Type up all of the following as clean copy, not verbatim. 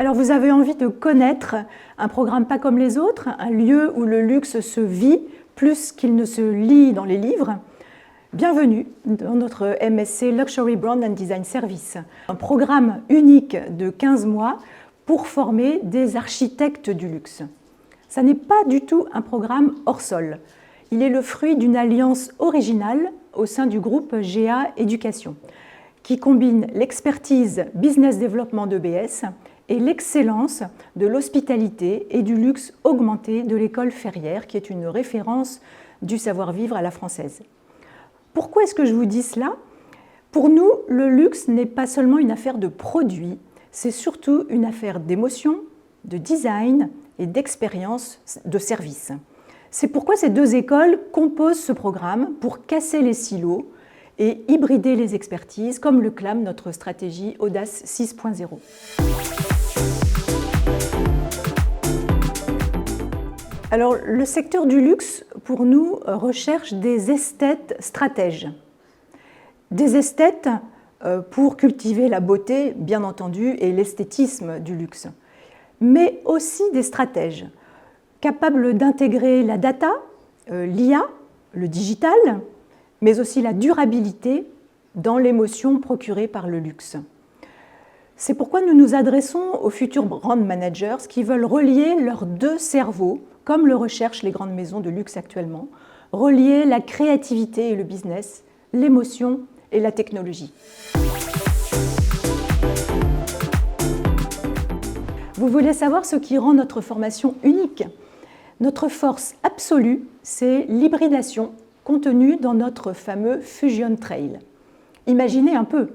Alors vous avez envie de connaître un programme pas comme les autres, un lieu où le luxe se vit plus qu'il ne se lit dans les livres. Bienvenue dans notre MSc Luxury Brand and Design Service, un programme unique de 15 mois pour former des architectes du luxe. Ça n'est pas du tout un programme hors sol. Il est le fruit d'une alliance originale au sein du groupe GA Éducation, qui combine l'expertise business development d'EBS et l'excellence de l'hospitalité et du luxe augmenté de l'école Ferrière, qui est une référence du savoir-vivre à la française. Pourquoi est-ce que je vous dis cela? Pour nous, le luxe n'est pas seulement une affaire de produits, c'est surtout une affaire d'émotion, de design et d'expérience de service. C'est pourquoi ces deux écoles composent ce programme pour casser les silos et hybrider les expertises, comme le clame notre stratégie Audace 6.0. Alors, le secteur du luxe, pour nous, recherche des esthètes stratèges. Des esthètes pour cultiver la beauté, bien entendu, et l'esthétisme du luxe. Mais aussi des stratèges, capables d'intégrer la data, l'IA, le digital, mais aussi la durabilité dans l'émotion procurée par le luxe. C'est pourquoi nous nous adressons aux futurs brand managers qui veulent relier leurs deux cerveaux, comme le recherchent les grandes maisons de luxe actuellement, relier la créativité et le business, l'émotion et la technologie. Vous voulez savoir ce qui rend notre formation unique? Notre force absolue, c'est l'hybridation contenue dans notre fameux Fusion Trail. Imaginez un peu,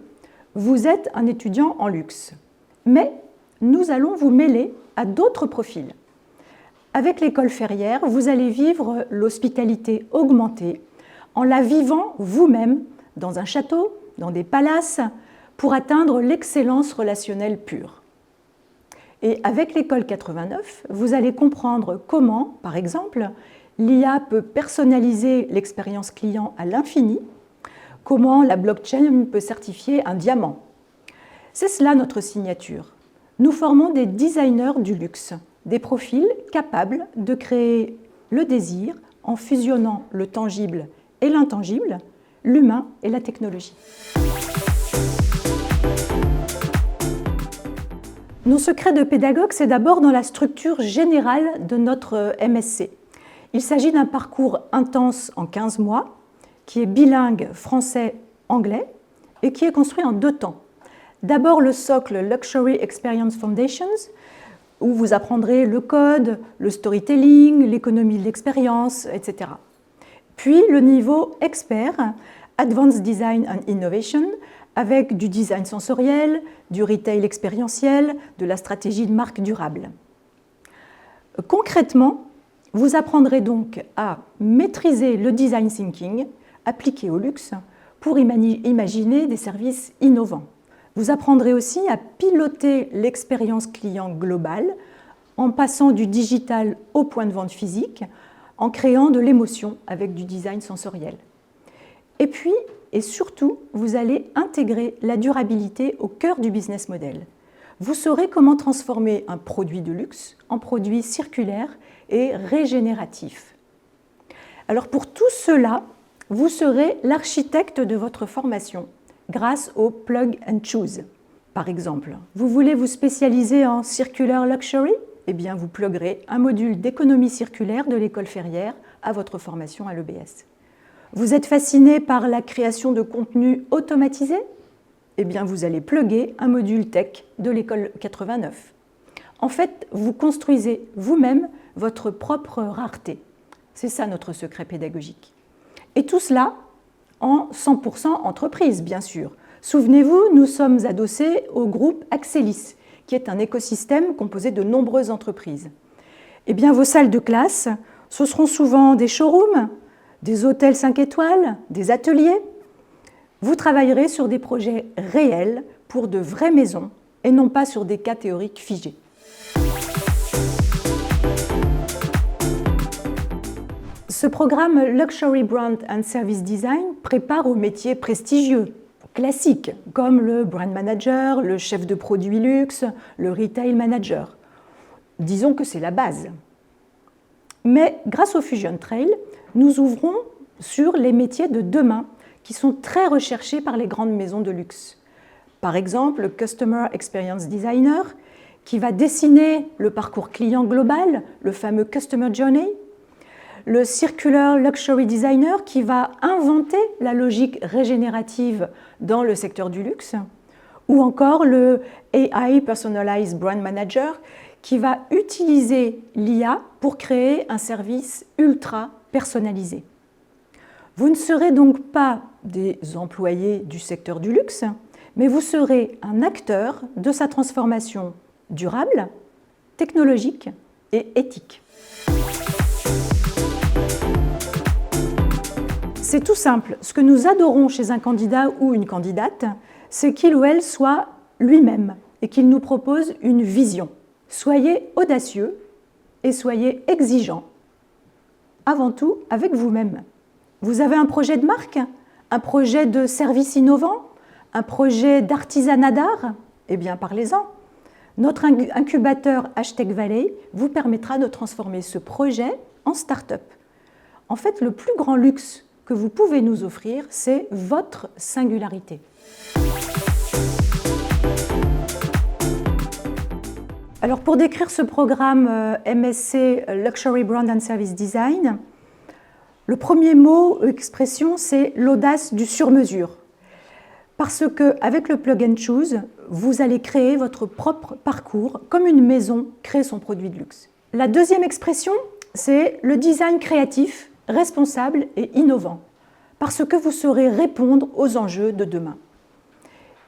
vous êtes un étudiant en luxe, mais nous allons vous mêler à d'autres profils. Avec l'école Ferrière, vous allez vivre l'hospitalité augmentée en la vivant vous-même dans un château, dans des palaces, pour atteindre l'excellence relationnelle pure. Et avec l'école 89, vous allez comprendre comment, par exemple, l'IA peut personnaliser l'expérience client à l'infini, comment la blockchain peut certifier un diamant. C'est cela notre signature. Nous formons des designers du luxe, des profils capables de créer le désir en fusionnant le tangible et l'intangible, l'humain et la technologie. Nos secrets de pédagogue, c'est d'abord dans la structure générale de notre MSc. Il s'agit d'un parcours intense en 15 mois, qui est bilingue français-anglais et qui est construit en 2 temps. D'abord le socle Luxury Experience Foundations, où vous apprendrez le code, le storytelling, l'économie de l'expérience, etc. Puis le niveau expert, Advanced Design and Innovation, avec du design sensoriel, du retail expérientiel, de la stratégie de marque durable. Concrètement, vous apprendrez donc à maîtriser le design thinking appliqué au luxe pour imaginer des services innovants. Vous apprendrez aussi à piloter l'expérience client globale en passant du digital au point de vente physique, en créant de l'émotion avec du design sensoriel. Et puis, et surtout, vous allez intégrer la durabilité au cœur du business model. Vous saurez comment transformer un produit de luxe en produit circulaire et régénératif. Alors pour tout cela, vous serez l'architecte de votre formation grâce au plug and choose. Par exemple, vous voulez vous spécialiser en circular luxury? Eh bien, vous pluggerez un module d'économie circulaire de l'école Ferrière à votre formation à l'EBS. Vous êtes fasciné par la création de contenu automatisé? Eh bien, vous allez plugger un module tech de l'école 89. En fait, vous construisez vous-même votre propre rareté. C'est ça notre secret pédagogique. Et tout cela en 100% entreprise, bien sûr. Souvenez-vous, nous sommes adossés au groupe Axelis, qui est un écosystème composé de nombreuses entreprises. Eh bien, vos salles de classe, ce seront souvent des showrooms, des hôtels 5 étoiles, des ateliers. Vous travaillerez sur des projets réels pour de vraies maisons et non pas sur des cas théoriques figés. Ce programme Luxury Brand and Service Design prépare aux métiers prestigieux, classiques, comme le brand manager, le chef de produit luxe, le retail manager. Disons que c'est la base. Mais grâce au Fusion Trail, nous ouvrons sur les métiers de demain qui sont très recherchés par les grandes maisons de luxe. Par exemple, le Customer Experience Designer, qui va dessiner le parcours client global, le fameux Customer Journey. Le Circular Luxury Designer, qui va inventer la logique régénérative dans le secteur du luxe. Ou encore le AI Personalized Brand Manager, qui va utiliser l'IA pour créer un service ultra personnalisé. Vous ne serez donc pas des employés du secteur du luxe, mais vous serez un acteur de sa transformation durable, technologique et éthique. C'est tout simple. Ce que nous adorons chez un candidat ou une candidate, c'est qu'il ou elle soit lui-même et qu'il nous propose une vision. Soyez audacieux et soyez exigeants, avant tout avec vous-même. Vous avez un projet de marque, un projet de service innovant, un projet d'artisanat d'art? Eh bien, parlez-en. Notre incubateur Hashtag Valley vous permettra de transformer ce projet en start-up. En fait, le plus grand luxe que vous pouvez nous offrir, c'est votre singularité. Alors, pour décrire ce programme MSc Luxury Brand and Service Design, le premier mot ou expression, c'est l'audace du sur-mesure. Parce qu'avec le Plug and Choose, vous allez créer votre propre parcours comme une maison crée son produit de luxe. La deuxième expression, c'est le design créatif, responsable et innovant, parce que vous saurez répondre aux enjeux de demain.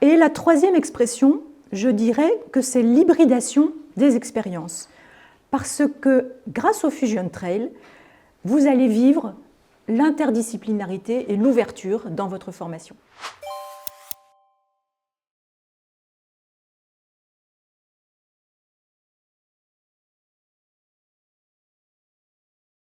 Et la troisième expression, je dirais que c'est l'hybridation des expériences, parce que grâce au Fusion Trail, vous allez vivre l'interdisciplinarité et l'ouverture dans votre formation.